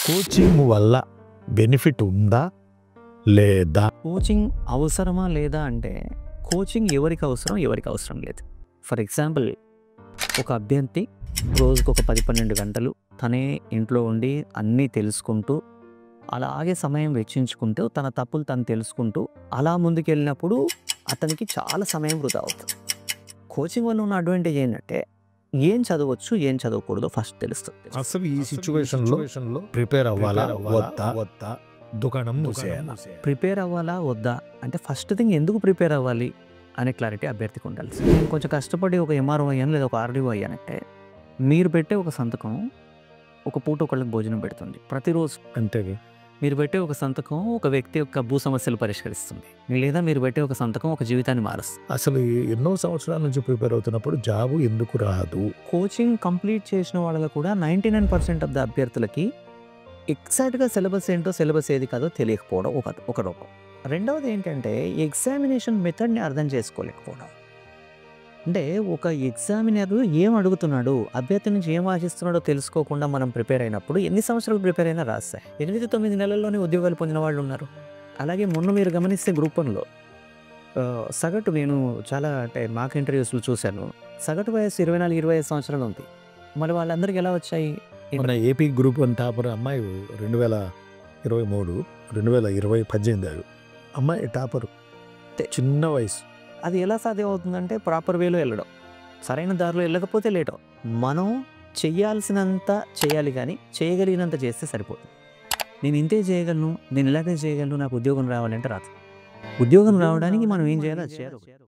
Coaching వల్ల benefit ఉందా లేదా? కోచింగ్ అవసరమా లేదా అంటే కోచింగ్ ఎవరికి అవసరం లేదు. ఫర్ ఎగ్జాంపుల్ ఒక అభ్యర్థి రోజుకు ఒక 10-12 గంటలు తనే ఇంట్లో ఉండి అన్నీ తెలుసుకుంటూ అలాగే సమయం వెచ్చించుకుంటూ తన తప్పులు తను తెలుసుకుంటూ అలా ముందుకెళ్ళినప్పుడు అతనికి చాలా సమయం వృధా అవుతుంది. కోచింగ్ వల్ల ఉన్న అడ్వాంటేజ్ ఏంటంటే ఏం చదవచ్చు ఏం చదవకూడదో ఫస్ట్ తెలుస్తుంది. అసలు ఈ సిచ్యువేషన్లో ప్రిపేర్ అవ్వాలా వద్దా దుకాణం మూసేయాలా? ప్రిపేర్ అవ్వాలా వద్దా అంటే ఫస్ట్ థింగ్ ఎందుకు ప్రిపేర్ అవ్వాలి అనే క్లారిటీ అభ్యర్థికి ఉండాలి. నేను కొంచెం కష్టపడి ఒక ఎంఆర్ఓ అయ్యాను లేదా ఒక ఆర్డీఓ అయ్యానంటే మీరు పెట్టే ఒక సంతకం ఒక పూట ఒకళ్ళకి భోజనం పెడుతుంది. ప్రతిరోజు అంతే. మీరు పెట్టే ఒక సంతకం ఒక వ్యక్తి యొక్క భూ సమస్యలు పరిష్కరిస్తుంది, లేదా మీరు పెట్టే ఒక సంతకం ఒక జీవితాన్ని మారుస్తుంది. అసలు ఎన్నో సంవత్సరాల నుంచి ప్రిపేర్ అవుతున్నప్పుడు జాబు ఎందుకు రాదు? కోచింగ్ కంప్లీట్ చేసిన వాళ్ళలో కూడా 99% ఆఫ్ ద అభ్యర్థులకి ఎగ్జాక్ట్గా సిలబస్ ఏంటో సిలబస్ ఏది కాదో తెలియకపోవడం ఒక రూపం. రెండవది ఏంటంటే ఎగ్జామినేషన్ మెథడ్ని అర్థం చేసుకోలేకపోవడం. అంటే ఒక ఎగ్జామినర్ ఏం అడుగుతున్నాడు, అభ్యర్థి నుంచి ఏం ఆశిస్తున్నాడో తెలుసుకోకుండా మనం ప్రిపేర్ అయినప్పుడు ఎన్ని సంవత్సరాలు ప్రిపేర్ అయినా రాస్తాయి. 8-9 నెలల్లోనే ఉద్యోగాలు పొందిన వాళ్ళు ఉన్నారు. అలాగే మొన్న మీరు గమనిస్తే గ్రూప్ 1లో సగటు నేను చాలా అంటే మాక్ ఇంటర్వ్యూస్లో చూశాను, సగటు వయసు 24-25 సంవత్సరాలు ఉంది. మరి వాళ్ళందరికీ ఎలా వచ్చాయి? మన ఏపీ గ్రూప్ 1 టాపర్ అమ్మాయి 2018 అమ్మాయి టాపర్, చిన్న వయసు. అది ఎలా సాధ్యం అవుతుందంటే ప్రాపర్ వేలో వెళ్ళడం, సరైన దారిలో వెళ్ళకపోతే లేట్. మనం చెయ్యాల్సినంత చేయాలి, కానీ చేయగలిగినంత చేస్తే సరిపోతుంది. నేను ఇంతే చేయగలను, నేను ఇలాగే చేయగలను, నాకు ఉద్యోగం రావాలంటే రాదు. ఉద్యోగం రావడానికి మనం ఏం చేయాలో అది చేయాలి.